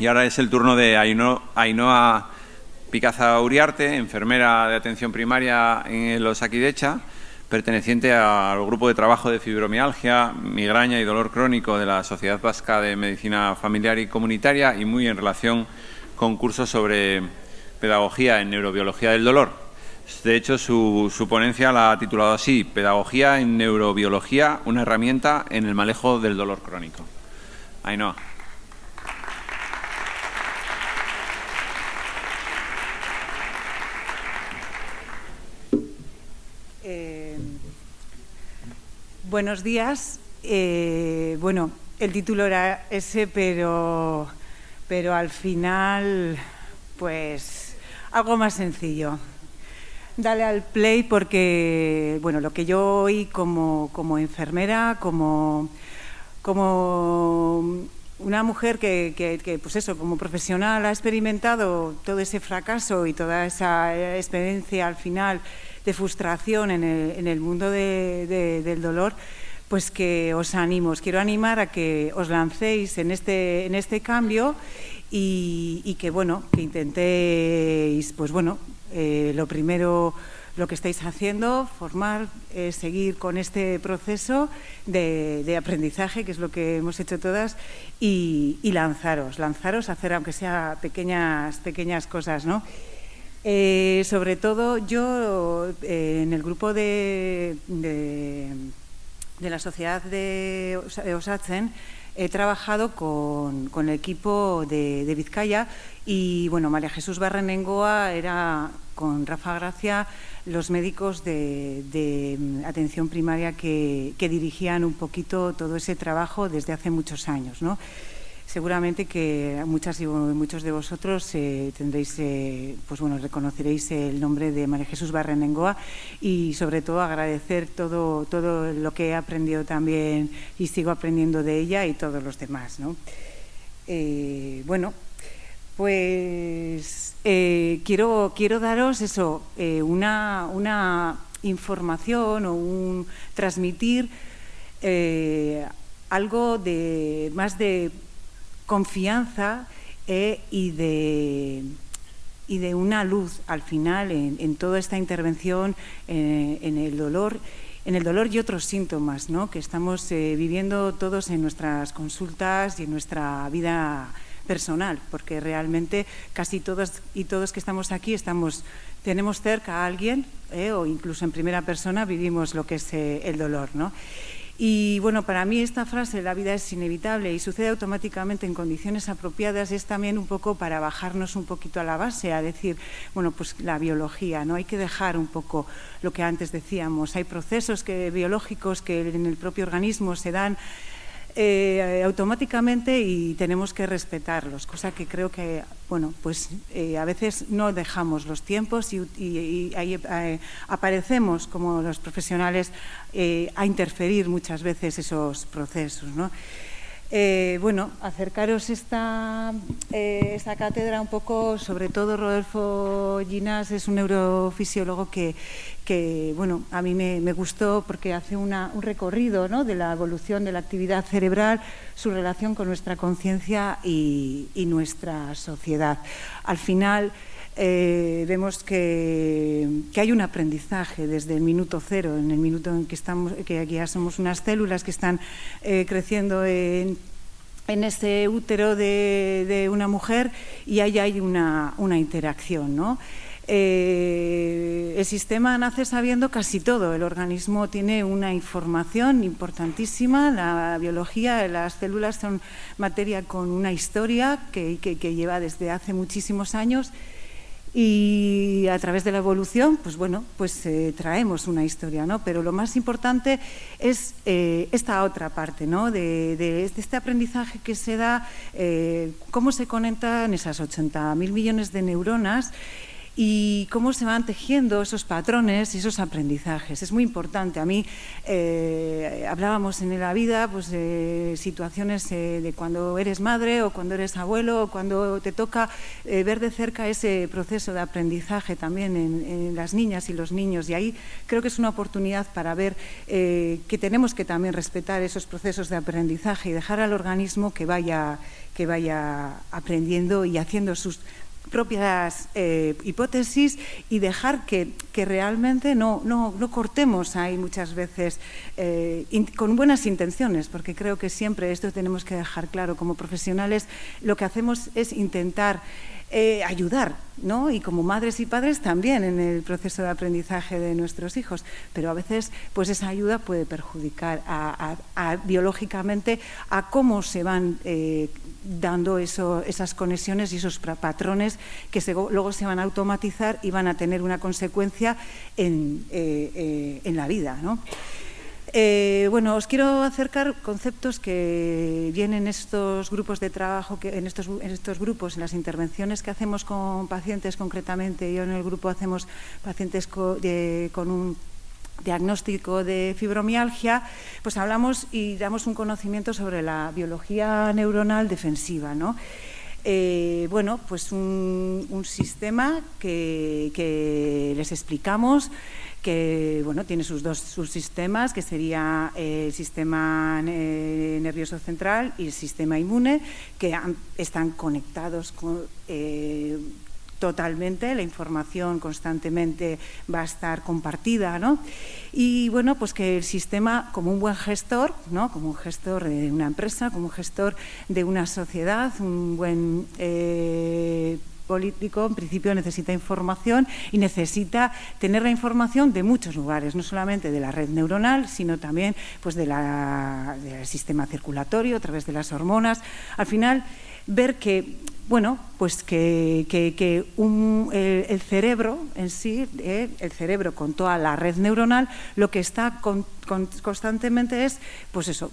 Y ahora es el turno de Ainhoa Picaza Uriarte, enfermera de atención primaria en el Osakidetza, perteneciente al grupo de trabajo de fibromialgia, migraña y dolor crónico de la Sociedad Vasca de Medicina Familiar y Comunitaria, y muy en relación con cursos sobre pedagogía en neurobiología del dolor. De hecho, su ponencia la ha titulado así: Pedagogía en neurobiología, una herramienta en el manejo del dolor crónico. Ainhoa. Buenos días. Bueno, el título era ese, pero al final, pues, algo más sencillo. Dale al play porque, bueno, lo que yo oí como enfermera, como una mujer que, pues eso, como profesional ha experimentado todo ese fracaso y toda esa experiencia al final de frustración en el mundo del dolor, pues que os quiero animar a que os lancéis en este cambio y que, bueno, que intentéis, pues bueno, lo primero, lo que estáis haciendo, seguir con este proceso de aprendizaje, que es lo que hemos hecho todas, y lanzaros, hacer aunque sea pequeñas cosas, ¿no? Sobre todo yo en el grupo de la sociedad de Osatzen he trabajado con el equipo de Vizcaya y, bueno, María Jesús Barrenengoa era con Rafa Gracia los médicos de atención primaria que dirigían un poquito todo ese trabajo desde hace muchos años, ¿no? Seguramente que muchas y muchos de vosotros tendréis, pues bueno, reconoceréis el nombre de María Jesús Barrenengoa y sobre todo agradecer todo lo que he aprendido también y sigo aprendiendo de ella y todos los demás, ¿no? Bueno, pues quiero daros eso, una información o transmitir algo más de confianza y de una luz al final en toda esta intervención en el dolor y otros síntomas, ¿no?, que estamos viviendo todos en nuestras consultas y en nuestra vida personal, porque realmente casi todos y todos que estamos aquí tenemos cerca a alguien o incluso en primera persona vivimos lo que es el dolor, ¿no? Y bueno, para mí esta frase, la vida es inevitable y sucede automáticamente en condiciones apropiadas, es también un poco para bajarnos un poquito a la base, a decir, bueno, pues la biología, ¿no? Hay que dejar un poco lo que antes decíamos, hay procesos biológicos que en el propio organismo se dan automáticamente y tenemos que respetarlos, cosa que creo que, bueno, pues a veces no dejamos los tiempos y ahí aparecemos como los profesionales a interferir muchas veces esos procesos, ¿no? Bueno, acercaros esta cátedra un poco, sobre todo Rodolfo Ginás es un neurofisiólogo que bueno, a mí me gustó porque hace un recorrido, ¿no?, de la evolución de la actividad cerebral, su relación con nuestra conciencia y nuestra sociedad. Al final vemos que hay un aprendizaje desde el minuto cero, en el minuto en que aquí ya somos unas células que están creciendo en ese útero de una mujer y ahí hay una interacción, ¿no? El sistema nace sabiendo casi todo, el organismo tiene una información importantísima, la biología, las células son materia con una historia que lleva desde hace muchísimos años y a través de la evolución, pues bueno, pues traemos una historia, ¿no? Pero lo más importante es esta otra parte, ¿no?, de este aprendizaje que se da, cómo se conectan esas 80.000 millones de neuronas y cómo se van tejiendo esos patrones y esos aprendizajes. Es muy importante. A mí hablábamos en la vida pues, de situaciones de cuando eres madre o cuando eres abuelo o cuando te toca ver de cerca ese proceso de aprendizaje también en las niñas y los niños, y ahí creo que es una oportunidad para ver que tenemos que también respetar esos procesos de aprendizaje y dejar al organismo que vaya aprendiendo y haciendo sus propias hipótesis, y dejar que realmente no cortemos ahí muchas veces con buenas intenciones, porque creo que siempre esto tenemos que dejar claro. Como profesionales lo que hacemos es intentar ayudar, ¿no? Y como madres y padres también en el proceso de aprendizaje de nuestros hijos, pero a veces pues esa ayuda puede perjudicar biológicamente a cómo se van dando esas conexiones y esos patrones que luego se van a automatizar y van a tener una consecuencia en la vida, ¿no? Bueno, os quiero acercar conceptos que vienen en estos grupos de trabajo, en estos grupos, en las intervenciones que hacemos con pacientes concretamente. Yo en el grupo hacemos pacientes con un diagnóstico de fibromialgia, pues hablamos y damos un conocimiento sobre la biología neuronal defensiva, ¿no? Bueno, pues un sistema que les explicamos que bueno, tiene sus dos subsistemas, que sería el sistema nervioso central y el sistema inmune, que están conectados totalmente, la información constantemente va a estar compartida, ¿no? Y bueno, pues que el sistema, como un buen gestor, ¿no? Como un gestor de una empresa, como un gestor de una sociedad, un buen político, en principio necesita información y necesita tener la información de muchos lugares, no solamente de la red neuronal, sino también pues, del sistema circulatorio, a través de las hormonas. Al final, ver que, bueno, pues que el cerebro en sí, el cerebro con toda la red neuronal, lo que está constantemente es, pues eso,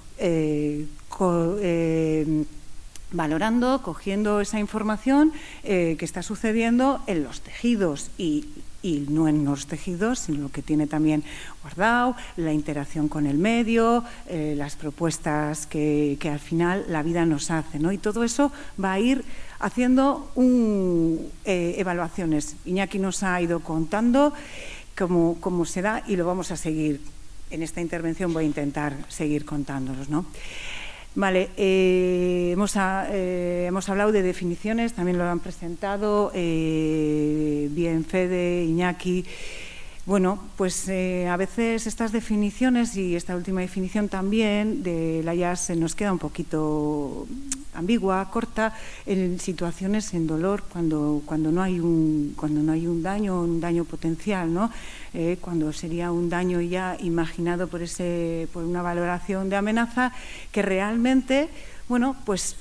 valorando, cogiendo esa información que está sucediendo en los tejidos y no en los tejidos, sino lo que tiene también guardado, la interacción con el medio, las propuestas que al final la vida nos hace, ¿no? Y todo eso va a ir haciendo evaluaciones. Iñaki nos ha ido contando cómo se da y lo vamos a seguir. En esta intervención voy a intentar seguir contándolos, ¿no? Vale, hemos hablado de definiciones, también lo han presentado bien Fede, Iñaki. Bueno, pues a veces estas definiciones y esta última definición también de la IAS se nos queda un poquito ambigua, corta, en situaciones en dolor cuando no hay un daño potencial, ¿no? Cuando sería un daño ya imaginado por una valoración de amenaza, que realmente, bueno, pues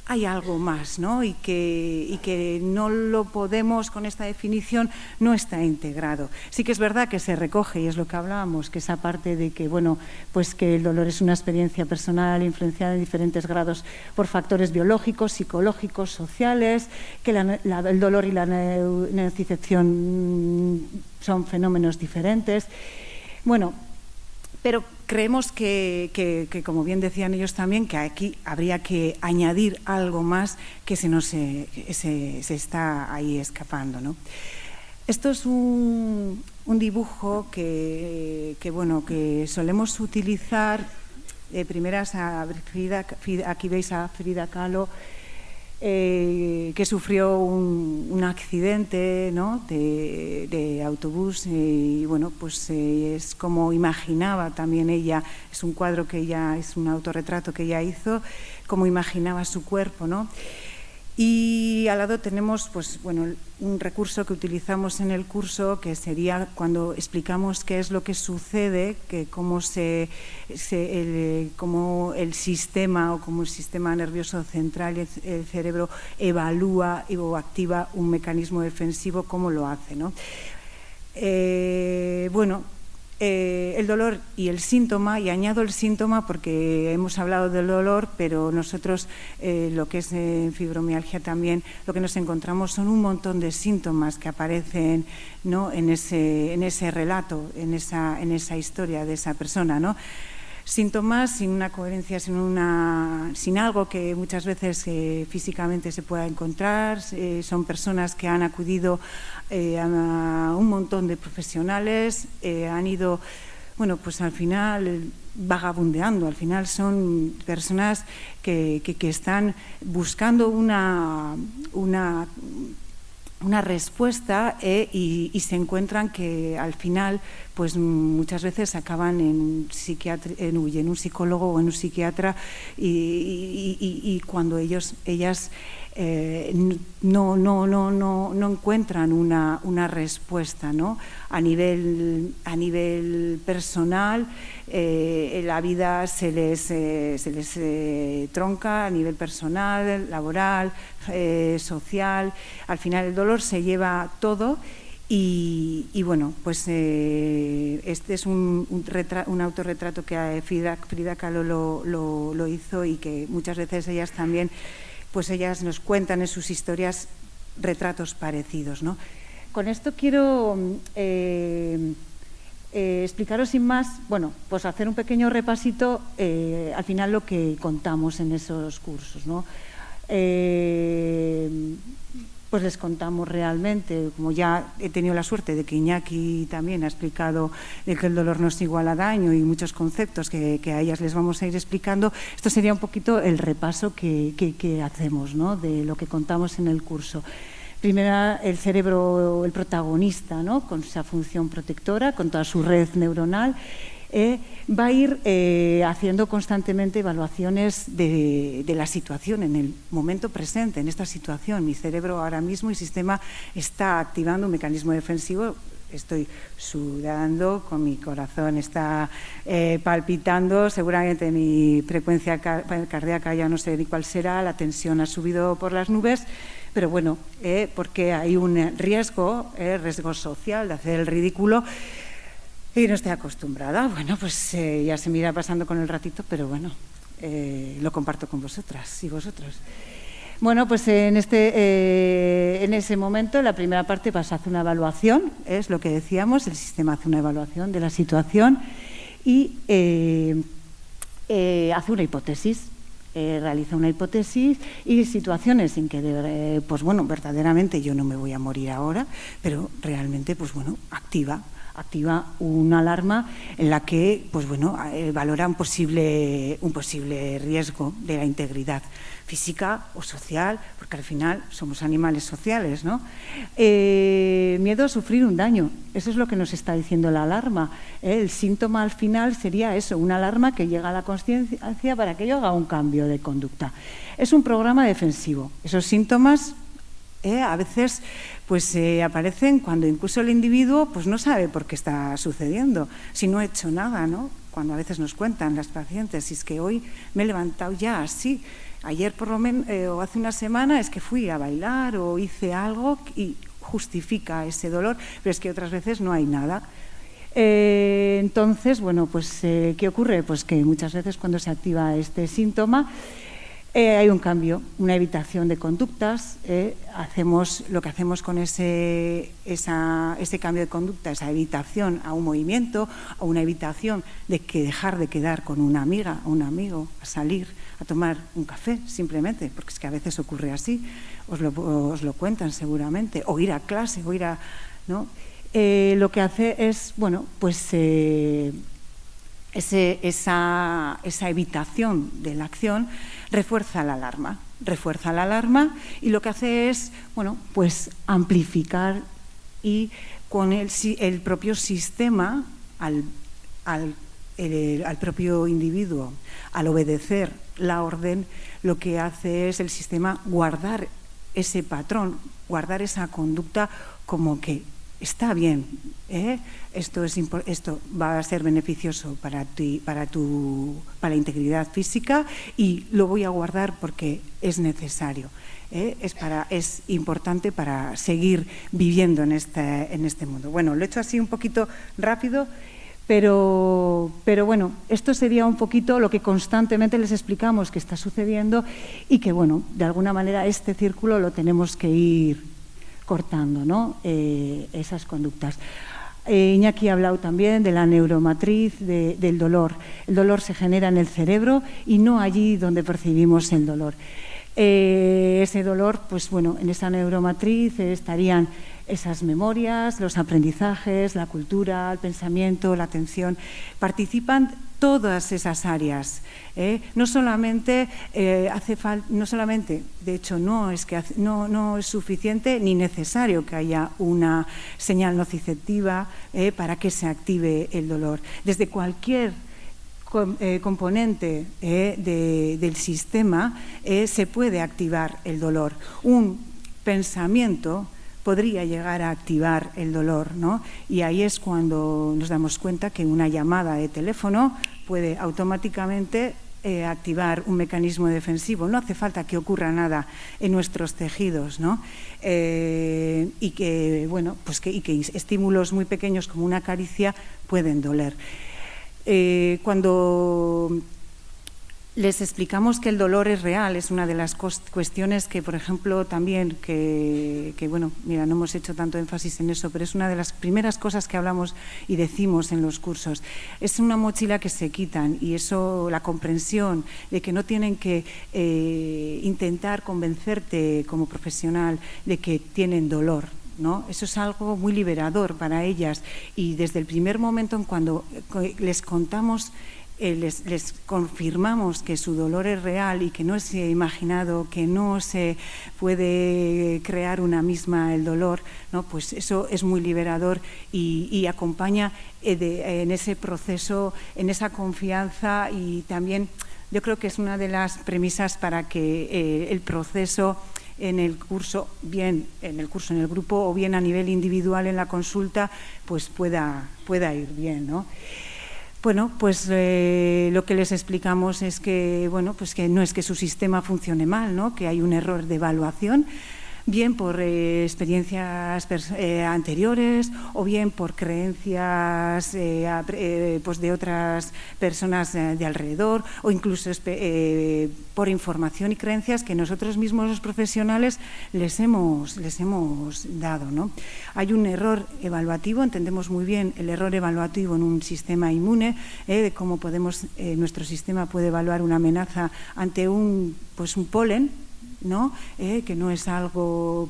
hay algo más, ¿no? Y que no lo podemos, con esta definición, no está integrado. Sí que es verdad que se recoge, y es lo que hablábamos, que esa parte de que, bueno, pues que el dolor es una experiencia personal influenciada en diferentes grados por factores biológicos, psicológicos, sociales, que el dolor y la nocicepción son fenómenos diferentes. Bueno, pero creemos que, como bien decían ellos también, que aquí habría que añadir algo más que se está ahí escapando, ¿no? Esto es un dibujo que solemos utilizar de primeras aquí veis a Frida Kahlo, que sufrió un accidente, ¿no? de autobús, y bueno, pues es como imaginaba también ella, es un cuadro que ella, es un autorretrato que ella hizo, como imaginaba su cuerpo, ¿no? Y al lado tenemos, pues, bueno, un recurso que utilizamos en el curso, que sería cuando explicamos qué es lo que sucede, que cómo cómo el sistema o cómo el sistema nervioso central, el cerebro, evalúa o activa un mecanismo defensivo, cómo lo hace, ¿no? Bueno, el dolor y el síntoma, y añado el síntoma porque hemos hablado del dolor, pero nosotros lo que es fibromialgia también, lo que nos encontramos son un montón de síntomas que aparecen, ¿no?, en ese relato, en esa historia de esa persona, ¿no? Síntomas sin una coherencia, sin algo que muchas veces físicamente se pueda encontrar. Son personas que han acudido a un montón de profesionales, han ido, bueno, pues al final vagabundeando. Al final son personas que están buscando una respuesta y se encuentran que al final pues muchas veces acaban en un psicólogo o en un psiquiatra y cuando ellas no encuentran una respuesta, ¿no? A nivel personal, la vida se les tronca a nivel personal, laboral, social. Al final el dolor se lleva todo. Y bueno, pues este es un autorretrato que Frida Kahlo lo hizo, y que muchas veces ellas también, pues ellas nos cuentan en sus historias retratos parecidos, ¿no? Con esto quiero explicaros sin más, bueno, pues hacer un pequeño repasito al final lo que contamos en esos cursos, ¿no? Pues les contamos realmente, como ya he tenido la suerte de que Iñaki también ha explicado de que el dolor no es igual a daño y muchos conceptos que a ellas les vamos a ir explicando. Esto sería un poquito el repaso que hacemos, ¿no?, de lo que contamos en el curso. Primero, el cerebro, el protagonista, ¿no?, con esa función protectora, con toda su red neuronal, va a ir haciendo constantemente evaluaciones de la situación en el momento presente, en esta situación. Mi cerebro ahora mismo, el sistema está activando un mecanismo defensivo. Estoy sudando, con mi corazón está palpitando, seguramente mi frecuencia cardíaca ya no sé ni cuál será, la tensión ha subido por las nubes, pero bueno, porque hay un riesgo social de hacer el ridículo. Y no estoy acostumbrada. Bueno, pues ya se me irá pasando con el ratito, pero bueno, lo comparto con vosotras y vosotros. Bueno, pues en ese momento, la primera parte, pues hace una evaluación, es lo que decíamos, el sistema hace una evaluación de la situación y hace una hipótesis. Realiza una hipótesis y situaciones en que, pues bueno, verdaderamente yo no me voy a morir ahora, pero realmente, pues bueno, activa una alarma en la que, pues bueno, valora un posible riesgo de la integridad física o social, porque al final somos animales sociales, ¿no? Miedo a sufrir un daño, eso es lo que nos está diciendo la alarma. El síntoma al final sería eso, una alarma que llega a la consciencia para que yo haga un cambio de conducta. Es un programa defensivo. Esos síntomas a veces pues aparecen cuando incluso el individuo pues no sabe por qué está sucediendo, si no he hecho nada, ¿no? Cuando a veces nos cuentan las pacientes, si es que hoy me he levantado ya así, ayer por lo menos o hace una semana es que fui a bailar o hice algo y justifica ese dolor, pero es que otras veces no hay nada. Entonces, bueno, pues ¿qué ocurre? Pues que muchas veces cuando se activa este síntoma hay un cambio, una evitación de conductas. Lo que hacemos con ese cambio de conducta, esa evitación a un movimiento, a una evitación de dejar de quedar con una amiga o un amigo, a salir a tomar un café simplemente, porque es que a veces ocurre así, os lo cuentan seguramente, o ir a clase, o ir a, ¿no? Lo que hace es, bueno, pues esa evitación de la acción refuerza la alarma y lo que hace es, bueno, pues amplificar, y con el propio sistema al propio individuo, al obedecer la orden, lo que hace es el sistema guardar ese patrón, guardar esa conducta como que está bien, esto va a ser beneficioso para ti, para la integridad física, y lo voy a guardar porque es necesario, es importante para seguir viviendo en este mundo. Bueno, lo he hecho así un poquito rápido, Pero bueno, esto sería un poquito lo que constantemente les explicamos que está sucediendo y que, bueno, de alguna manera este círculo lo tenemos que ir cortando, ¿no? Esas conductas. Iñaki ha hablado también de la neuromatriz del dolor. El dolor se genera en el cerebro y no allí donde percibimos el dolor. Ese dolor, pues bueno, en esa neuromatriz estarían esas memorias, los aprendizajes, la cultura, el pensamiento, la atención. Participan todas esas áreas. No solamente hace falta, no solamente, de hecho, no es suficiente ni necesario que haya una señal nociceptiva para que se active el dolor. Desde cualquier componente del sistema se puede activar el dolor. Un pensamiento podría llegar a activar el dolor, ¿no? Y ahí es cuando nos damos cuenta que una llamada de teléfono puede automáticamente activar un mecanismo defensivo. No hace falta que ocurra nada en nuestros tejidos, ¿no? Y que, bueno, pues que estímulos muy pequeños como una caricia pueden doler. Cuando les explicamos que el dolor es real, es una de las cuestiones que, por ejemplo, también, que bueno, mira, no hemos hecho tanto énfasis en eso, pero es una de las primeras cosas que hablamos y decimos en los cursos. Es una mochila que se quitan y eso, la comprensión de que no tienen que intentar convencerte como profesional de que tienen dolor, ¿no? Eso es algo muy liberador para ellas y desde el primer momento en cuando les contamos, les confirmamos que su dolor es real y que no es imaginado, que no se puede crear una misma el dolor, ¿no? Pues eso es muy liberador y acompaña en ese proceso, en esa confianza y también yo creo que es una de las premisas para que el proceso en el curso, bien en el curso, en el grupo o bien a nivel individual en la consulta, pues pueda ir bien, ¿no? Bueno, pues lo que les explicamos es que, bueno, pues que no es que su sistema funcione mal, ¿no? Que hay un error de evaluación, bien por experiencias anteriores o bien por creencias pues de otras personas de alrededor o incluso por información y creencias que nosotros mismos los profesionales les hemos dado, ¿no? Hay un error evaluativo, entendemos muy bien el error evaluativo en un sistema inmune, de cómo nuestro sistema puede evaluar una amenaza ante un polen, ¿no? Que no es algo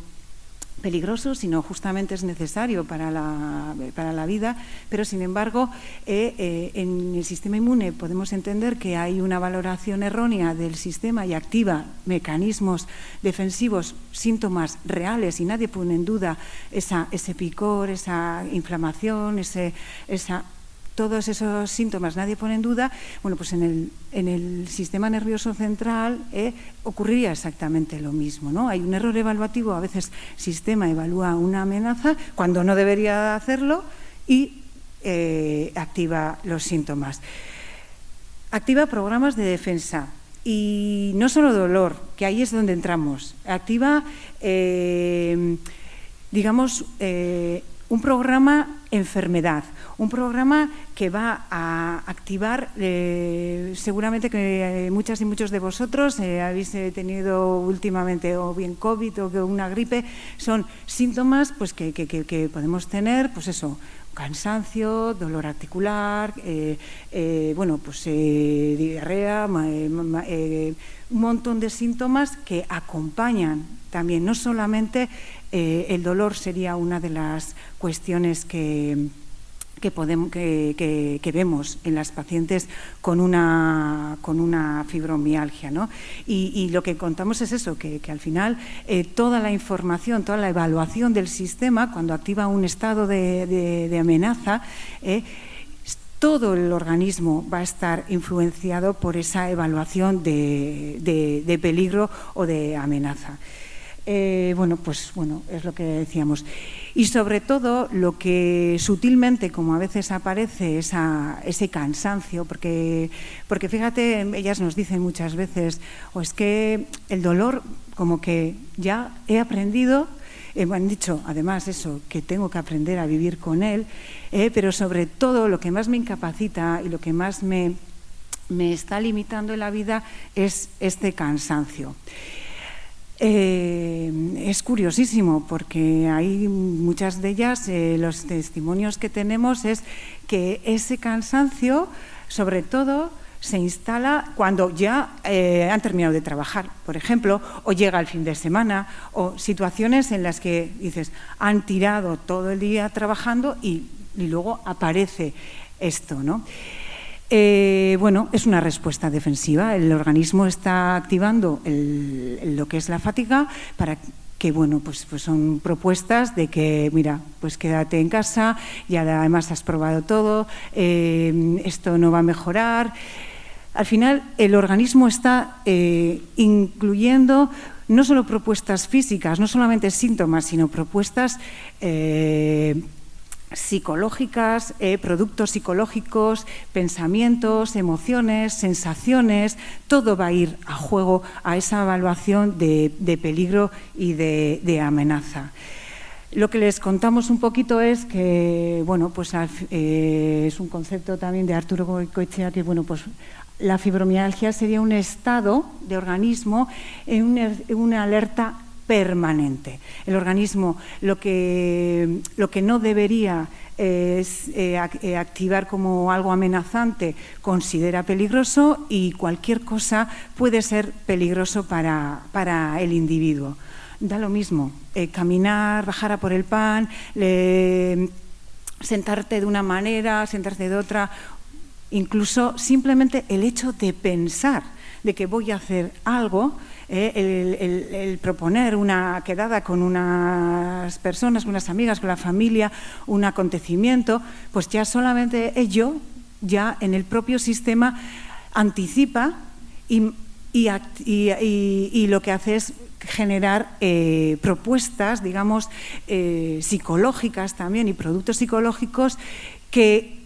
peligroso, sino justamente es necesario para la vida, pero sin embargo en el sistema inmune podemos entender que hay una valoración errónea del sistema y activa mecanismos defensivos, síntomas reales y nadie pone en duda ese picor, esa inflamación, todos esos síntomas nadie pone en duda. Bueno, pues en el sistema nervioso central ocurriría exactamente lo mismo, ¿no? Hay un error evaluativo, a veces el sistema evalúa una amenaza cuando no debería hacerlo y activa los síntomas. Activa programas de defensa y no solo dolor, que ahí es donde entramos. Activa, digamos, un programa enfermedad, un programa que va a activar, seguramente que muchas y muchos de vosotros habéis tenido últimamente o bien COVID o una gripe, son síntomas pues que podemos tener, pues eso, cansancio, dolor articular, bueno, pues diarrea, un montón de síntomas que acompañan también, no solamente el dolor sería una de las cuestiones que vemos en las pacientes con una fibromialgia, ¿no? Y lo que contamos es eso, que al final toda la información, toda la evaluación del sistema, cuando activa un estado de amenaza, todo el organismo va a estar influenciado por esa evaluación de peligro o de amenaza. Bueno, es lo que decíamos. Y sobre todo, lo que sutilmente, como a veces aparece, ese cansancio, porque fíjate, ellas nos dicen muchas veces, es que el dolor, como que ya he aprendido me han dicho, además, eso, que tengo que aprender a vivir con él, pero sobre todo lo que más me incapacita y lo que más me está limitando en la vida es este cansancio. Es curiosísimo porque hay muchas de ellas, los testimonios que tenemos es que ese cansancio, sobre todo, se instala cuando ya han terminado de trabajar, por ejemplo, o llega el fin de semana, o situaciones en las que dices, han tirado todo el día trabajando y luego aparece esto, ¿no? Bueno, es una respuesta defensiva. El organismo está activando lo que es la fatiga para que, bueno, pues son propuestas de que, mira, pues quédate en casa, ya además has probado todo, esto no va a mejorar. Al final, el organismo está incluyendo no solo propuestas físicas, no solamente síntomas, sino propuestas psicológicas, productos psicológicos, pensamientos, emociones, sensaciones, todo va a ir a juego a esa evaluación de peligro y de amenaza. Lo que les contamos un poquito es que, bueno, pues es un concepto también de Arturo Goicoechea, que, bueno, pues la fibromialgia sería un estado de organismo en una alerta permanente. El organismo lo que no debería es activar como algo amenazante, considera peligroso, y cualquier cosa puede ser peligroso para el individuo. Da lo mismo, caminar, bajar a por el pan, sentarte de una manera, sentarte de otra, incluso simplemente el hecho de pensar de que voy a hacer algo, el proponer una quedada con unas personas, con unas amigas, con la familia, un acontecimiento, pues ya solamente ello, ya en el propio sistema, anticipa y lo que hace es generar propuestas, digamos, psicológicas también, y productos psicológicos que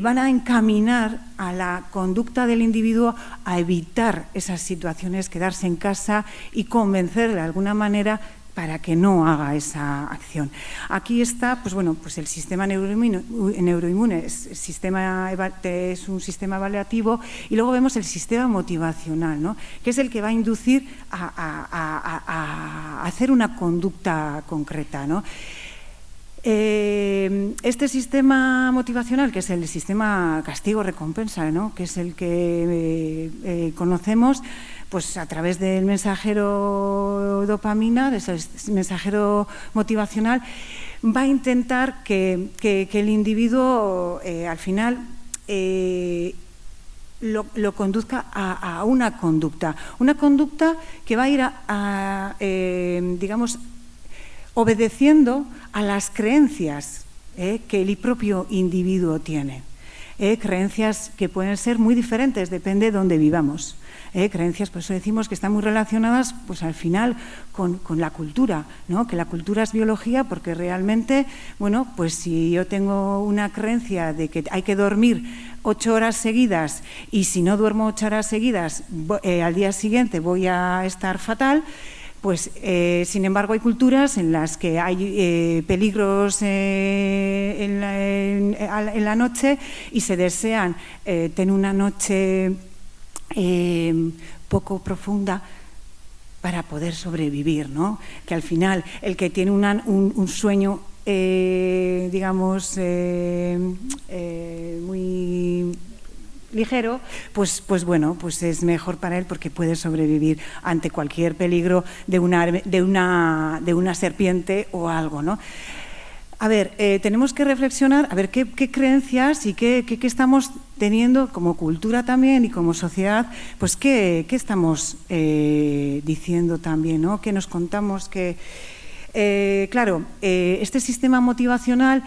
van a encaminar a la conducta del individuo a evitar esas situaciones, quedarse en casa y convencerle de alguna manera para que no haga esa acción. Aquí está, pues bueno, pues el sistema neuroinmune es un sistema evaluativo, y luego vemos el sistema motivacional, ¿no?, que es el que va a inducir a hacer una conducta concreta, ¿no? Este sistema motivacional, que es el sistema castigo-recompensa, ¿no?, que es el que conocemos, pues a través del mensajero dopamina, de ese mensajero motivacional, va a intentar que el individuo al final lo conduzca a una conducta que va a ir digamos, obedeciendo a las creencias que el propio individuo tiene. Creencias que pueden ser muy diferentes, depende de dónde vivamos. Creencias, por eso decimos que están muy relacionadas, pues al final, con la cultura, ¿no? Que la cultura es biología, porque realmente, bueno, pues si yo tengo una creencia de que hay que dormir 8 horas seguidas, y si no duermo 8 horas seguidas, al día siguiente voy a estar fatal. Pues, sin embargo, hay culturas en las que hay peligros en la noche, y se desean tener una noche poco profunda para poder sobrevivir, ¿no? Que al final el que tiene un sueño, digamos, muy ligero, pues bueno, pues es mejor para él, porque puede sobrevivir ante cualquier peligro de una serpiente o algo, ¿no? A ver, tenemos que reflexionar, a ver qué creencias y qué estamos teniendo como cultura también, y como sociedad, pues qué estamos diciendo también, ¿no? ¿Qué nos contamos? Claro, este sistema motivacional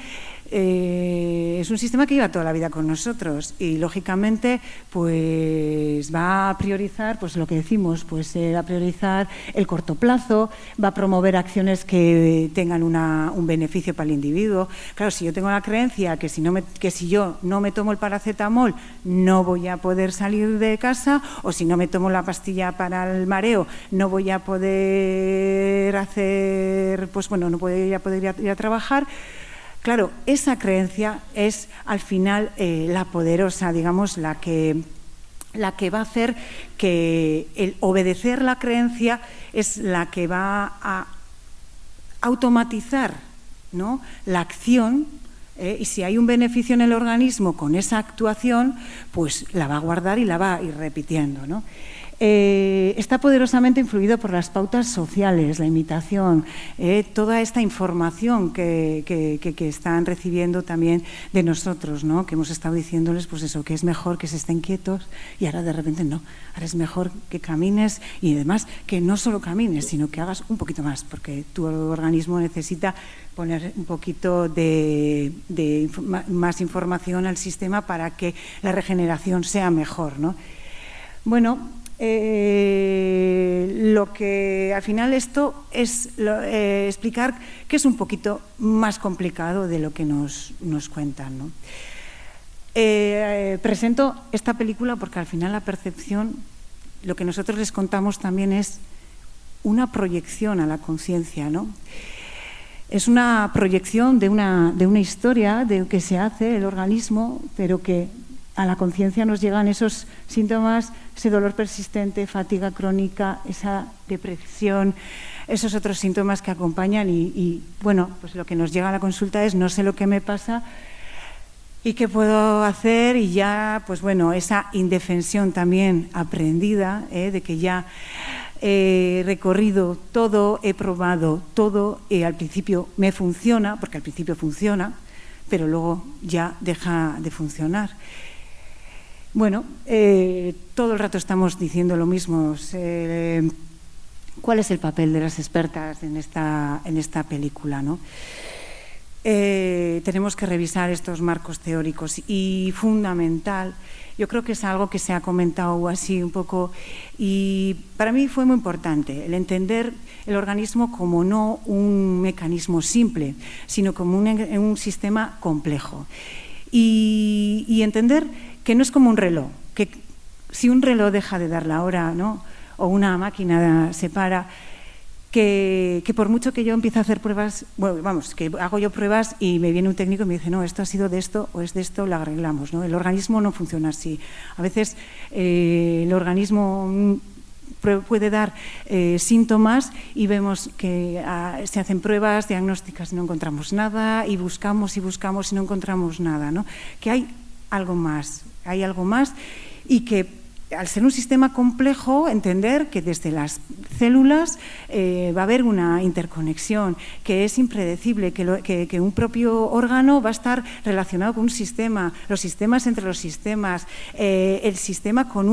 es un sistema que lleva toda la vida con nosotros y, lógicamente, pues va a priorizar, pues lo que decimos, pues va a priorizar el corto plazo, va a promover acciones que tengan un beneficio para el individuo. Claro, si yo tengo la creencia que si yo no me tomo el paracetamol no voy a poder salir de casa, o si no me tomo la pastilla para el mareo no voy a poder no voy a poder ir a trabajar. Claro, esa creencia es al final la poderosa, digamos, la que va a hacer que el obedecer la creencia es la que va a automatizar, ¿no?, la acción, y si hay un beneficio en el organismo con esa actuación, pues la va a guardar y la va a ir repitiendo, ¿no? Está poderosamente influido por las pautas sociales, la imitación, toda esta información que están recibiendo también de nosotros, ¿no?, que hemos estado diciéndoles, pues eso, que es mejor que se estén quietos, y ahora de repente no, ahora es mejor que camines, y además que no solo camines, sino que hagas un poquito más, porque tu organismo necesita poner un poquito más información al sistema para que la regeneración sea mejor, ¿no? Bueno, lo que al final esto es explicar que es un poquito más complicado de lo que nos cuentan, ¿no? Presento esta película porque al final la percepción, lo que nosotros les contamos también es una proyección a la conciencia, ¿no? Es una proyección de una historia de que se hace el organismo, pero que a la conciencia nos llegan esos síntomas, ese dolor persistente, fatiga crónica, esa depresión, esos otros síntomas que acompañan y bueno, pues lo que nos llega a la consulta es no sé lo que me pasa y qué puedo hacer, y ya, pues bueno, esa indefensión también aprendida, de que ya he recorrido todo, he probado todo, al principio me funciona, porque al principio funciona, pero luego ya deja de funcionar. Bueno, todo el rato estamos diciendo lo mismo. ¿Cuál es el papel de las expertas en esta película, ¿no? Tenemos que revisar estos marcos teóricos y fundamental, yo creo que es algo que se ha comentado así un poco y para mí fue muy importante el entender el organismo como no un mecanismo simple, sino como un sistema complejo y entender que no es como un reloj, que si un reloj deja de dar la hora, ¿no?, o una máquina se para, que por mucho que yo empiece a hacer pruebas, bueno, vamos, que hago yo pruebas y me viene un técnico y me dice, no, esto ha sido de esto o es de esto, lo arreglamos, ¿no? El organismo no funciona así. A veces el organismo puede dar síntomas y vemos que se hacen pruebas diagnósticas y no encontramos nada, y buscamos y no encontramos nada, ¿no? Que hay algo más y que al ser un sistema complejo, entender que desde las células va a haber una interconexión, que es impredecible, que un propio órgano va a estar relacionado con un sistema, los sistemas entre los sistemas, el sistema con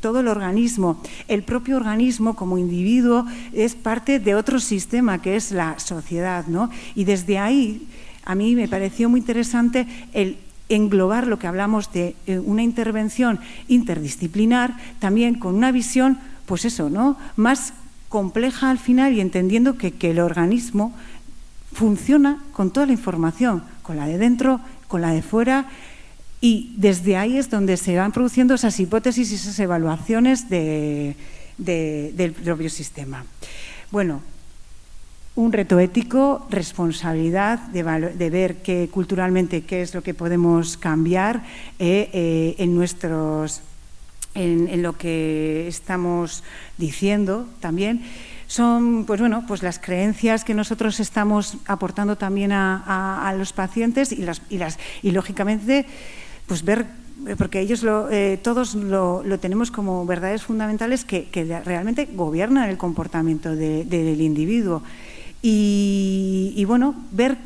todo el organismo, el propio organismo como individuo es parte de otro sistema que es la sociedad, ¿no? Y desde ahí a mí me pareció muy interesante el englobar lo que hablamos de una intervención interdisciplinar, también con una visión, pues eso, ¿no?, más compleja al final, y entendiendo que el organismo funciona con toda la información, con la de dentro, con la de fuera, y desde ahí es donde se van produciendo esas hipótesis y esas evaluaciones del propio sistema. Bueno, un reto ético, responsabilidad de ver culturalmente qué es lo que podemos cambiar en lo que estamos diciendo también. Son, pues bueno, pues las creencias que nosotros estamos aportando también a los pacientes y lógicamente pues ver, porque ellos todos lo tenemos como verdades fundamentales que realmente gobiernan el comportamiento del individuo. Y bueno, ver,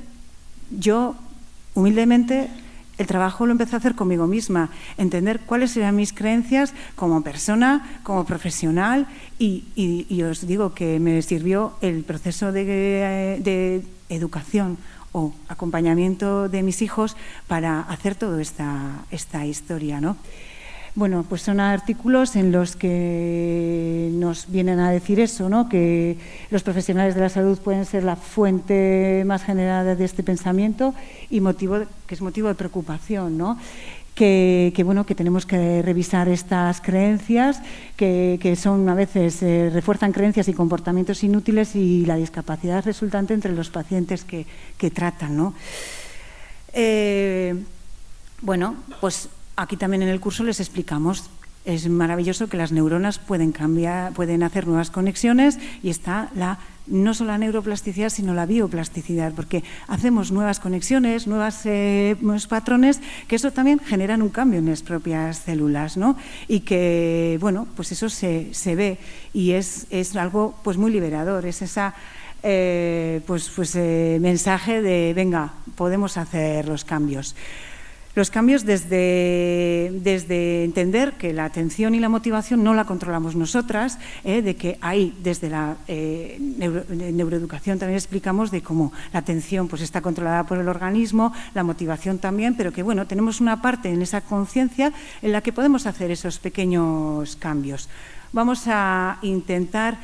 yo humildemente el trabajo lo empecé a hacer conmigo misma, entender cuáles eran mis creencias como persona, como profesional, y os digo que me sirvió el proceso de educación o acompañamiento de mis hijos para hacer toda esta historia, ¿no? Bueno, pues son artículos en los que nos vienen a decir eso, ¿no? Que los profesionales de la salud pueden ser la fuente más generada de este pensamiento y que es motivo de preocupación, ¿no? Que tenemos que revisar estas creencias que son a veces refuerzan creencias y comportamientos inútiles y la discapacidad resultante entre los pacientes que tratan, ¿no? Pues aquí también en el curso les explicamos. Es maravilloso que las neuronas pueden cambiar, pueden hacer nuevas conexiones y está no solo la neuroplasticidad, sino la bioplasticidad, porque hacemos nuevas conexiones, nuevos patrones, que eso también generan un cambio en las propias células, ¿no? Y que, bueno, pues eso se ve y es algo pues muy liberador, es esa mensaje de venga, podemos hacer los cambios. Los cambios desde entender que la atención y la motivación no la controlamos nosotras, de que hay desde la neuroeducación también explicamos de cómo la atención pues está controlada por el organismo, la motivación también, pero que bueno, tenemos una parte en esa conciencia en la que podemos hacer esos pequeños cambios. Vamos a intentar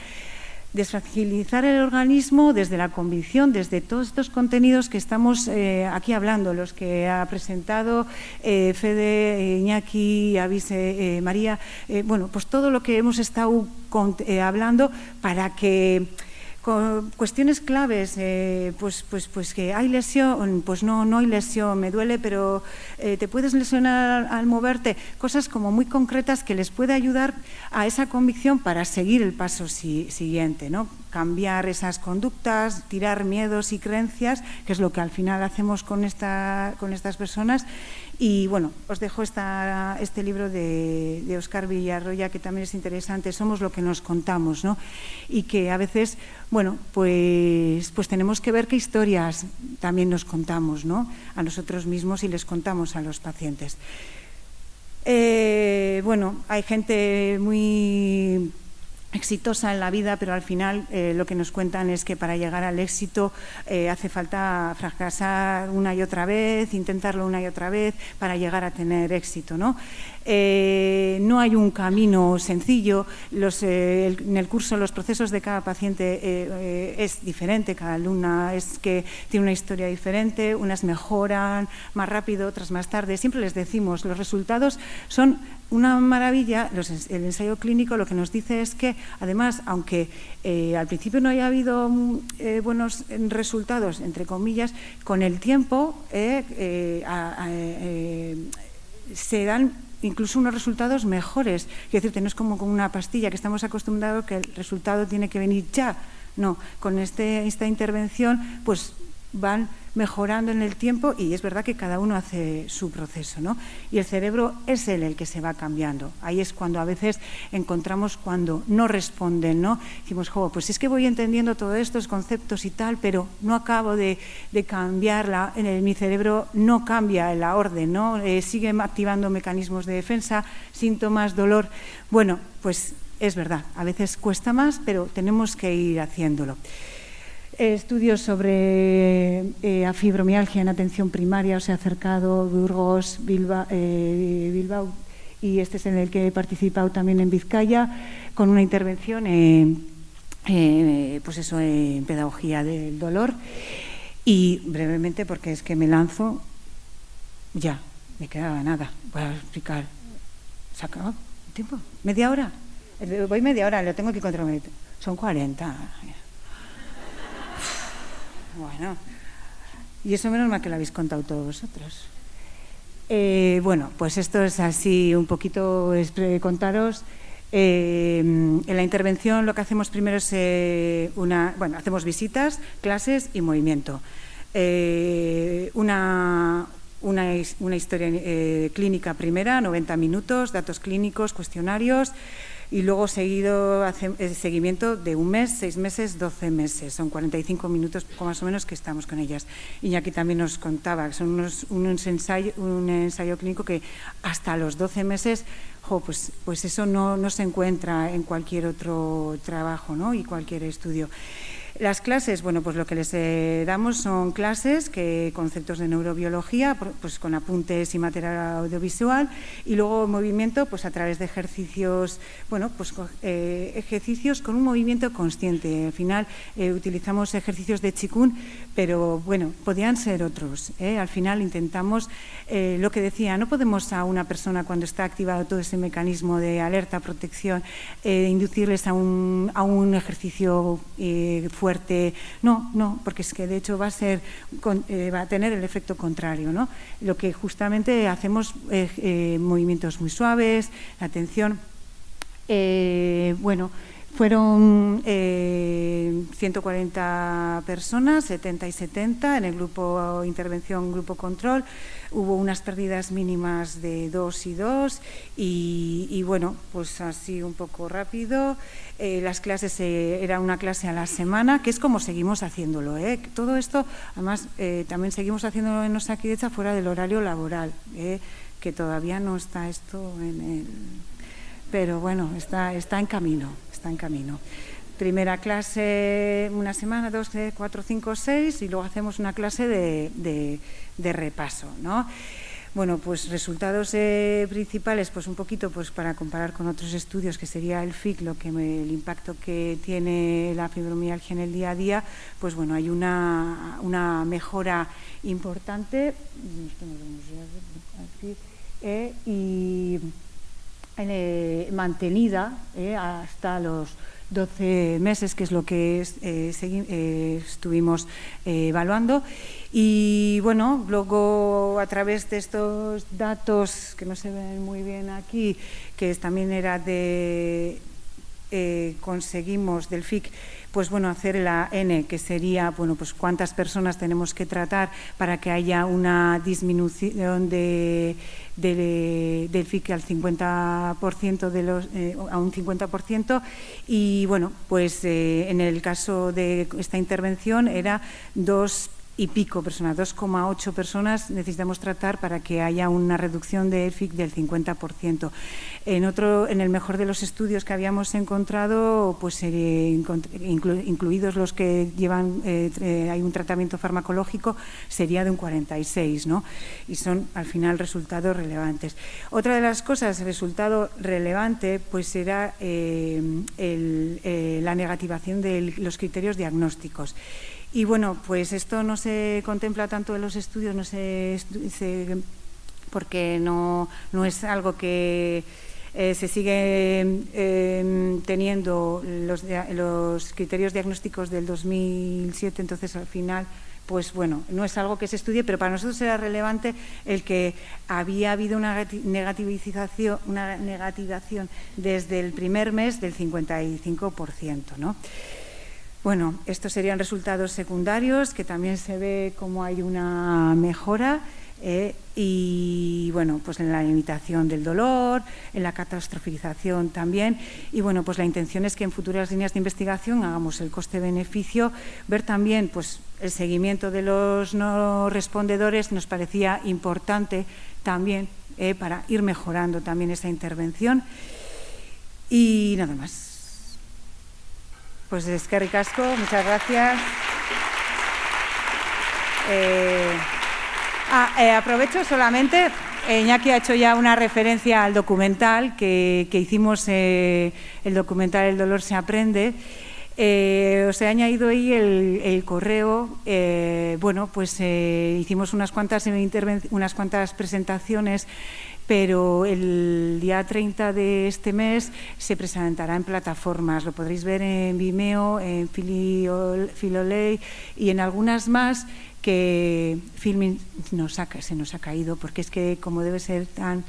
desfragilizar el organismo desde la convicción, desde todos estos contenidos que estamos aquí hablando, los que ha presentado Fede, Iñaki, Avise, María, pues todo lo que hemos estado hablando para que con cuestiones claves, pues que hay lesión, pues no hay lesión, me duele, pero te puedes lesionar al moverte, cosas como muy concretas que les puede ayudar a esa convicción para seguir el paso siguiente, ¿no? Cambiar esas conductas, tirar miedos y creencias, que es lo que al final hacemos con estas personas. Y bueno, os dejo este libro de Óscar Villarroya, que también es interesante, Somos lo que nos contamos, ¿no? Y que a veces, bueno, pues tenemos que ver qué historias también nos contamos, ¿no? A nosotros mismos y les contamos a los pacientes. Hay gente muy exitosa en la vida, pero al final lo que nos cuentan es que para llegar al éxito hace falta fracasar una y otra vez, intentarlo una y otra vez para llegar a tener éxito, ¿no? No hay un camino sencillo. En el curso los procesos de cada paciente es diferente, cada alumna tiene una historia diferente, unas mejoran más rápido, otras más tarde. Siempre les decimos, los resultados son una maravilla. El ensayo clínico lo que nos dice es que, además, aunque al principio no haya habido buenos resultados, entre comillas, con el tiempo se dan incluso unos resultados mejores. Es decir, no es como con una pastilla que estamos acostumbrados que el resultado tiene que venir ya. No, con esta intervención pues van mejorando en el tiempo y es verdad que cada uno hace su proceso, ¿no? Y el cerebro es el que se va cambiando. Ahí es cuando a veces encontramos cuando no responden, ¿no? Decimos, pues es que voy entendiendo todos estos conceptos y tal, pero no acabo de cambiar, mi cerebro no cambia la orden, ¿no? Sigue activando mecanismos de defensa, síntomas, dolor. Bueno, pues es verdad, a veces cuesta más, pero tenemos que ir haciéndolo. Estudios sobre fibromialgia en atención primaria, os he acercado Burgos, Bilbao, y este es en el que he participado también en Vizcaya, con una intervención en pedagogía del dolor. Y brevemente, porque es que me lanzo, ya, me quedaba nada, voy a explicar. ¿Se acabó el tiempo? ¿Media hora? Voy media hora, lo tengo que comprometer. Son 40. Bueno, y eso menos mal que lo habéis contado todos vosotros. Pues esto es así un poquito contaros. En la intervención lo que hacemos primero es hacemos visitas, clases y movimiento. Una historia clínica primera, 90 minutos, datos clínicos, cuestionarios. Y luego seguimiento de 1 mes, 6 meses, 12 meses. Son 45 minutos, poco más o menos, que estamos con ellas. Iñaki también nos contaba que son un ensayo clínico que hasta los 12 meses, pues eso no se encuentra en cualquier otro trabajo, ¿no? Y cualquier estudio. Las clases, bueno, pues lo que les damos son clases, conceptos de neurobiología, pues con apuntes y material audiovisual, y luego movimiento, pues a través de ejercicios, bueno, pues ejercicios con un movimiento consciente. Al final utilizamos ejercicios de Qigong, pero bueno, podían ser otros. Al final intentamos, lo que decía, no podemos a una persona cuando está activado todo ese mecanismo de alerta, protección, inducirles a un ejercicio fuerte, no, porque es que de hecho va a tener el efecto contrario, ¿no? Lo que justamente hacemos movimientos muy suaves, la atención, bueno, fueron 140 personas, 70 y 70 en el grupo intervención, grupo control. Hubo unas pérdidas mínimas de 2 y 2 y bueno, pues así un poco rápido. Las clases, era una clase a la semana, que es como seguimos haciéndolo. Todo esto, además, también seguimos haciéndolo en Osakidetza fuera del horario laboral, que todavía no está esto en el... Pero bueno, está en camino. Primera clase una semana, 2, 3, 4, 5, 6 y luego hacemos una clase de repaso, ¿no? Bueno, pues resultados principales, pues un poquito pues para comparar con otros estudios, que sería el FIC, el impacto que tiene la fibromialgia en el día a día, pues bueno, hay una mejora importante y mantenida hasta los 12 meses, que es lo que estuvimos evaluando. Y bueno, luego a través de estos datos que no se ven muy bien aquí, que también era conseguimos del FIC, pues bueno, hacer la N, que sería, bueno, pues cuántas personas tenemos que tratar para que haya una disminución del FIC al 50% a un 50%, y bueno, pues en el caso de esta intervención era 2 y pico personas, 2,8 personas necesitamos tratar para que haya una reducción de FIC del 50%. En el mejor de los estudios que habíamos encontrado, pues incluidos los que llevan, hay un tratamiento farmacológico, sería de un 46, ¿no? Y son al final resultados relevantes. Otra de las cosas, resultado relevante, pues era la negativación de los criterios diagnósticos. Y bueno, pues esto no se contempla tanto en los estudios, porque no es algo que se sigue teniendo los criterios diagnósticos del 2007, entonces al final, pues bueno, no es algo que se estudie, pero para nosotros era relevante el que había habido una negativación desde el primer mes del 55%, ¿no? Bueno, estos serían resultados secundarios, que también se ve cómo hay una mejora y, bueno, pues en la limitación del dolor, en la catastrofización también. Y, bueno, pues la intención es que en futuras líneas de investigación hagamos el coste-beneficio, ver también, pues, el seguimiento de los no respondedores. Nos parecía importante también para ir mejorando también esa intervención. Y nada más. Pues eskerrik asko, muchas gracias. Aprovecho solamente, Iñaki ha hecho ya una referencia al documental que hicimos, el documental El dolor se aprende. Os he añadido ahí el correo. Bueno, pues hicimos unas cuantas presentaciones, pero el día 30 de este mes se presentará en plataformas. Lo podréis ver en Vimeo, en Filolei y en algunas más que Filmin se nos ha caído, porque es que como debe ser tan,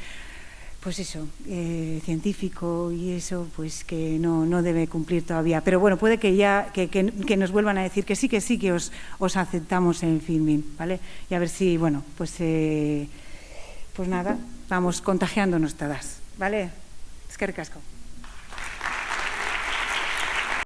pues eso, científico y eso, pues que no debe cumplir todavía. Pero bueno, puede que nos vuelvan a decir que sí os aceptamos en Filmin, ¿vale? Y a ver si, bueno, pues nada, vamos contagiándonos todas, ¿vale? Eskerrik asko.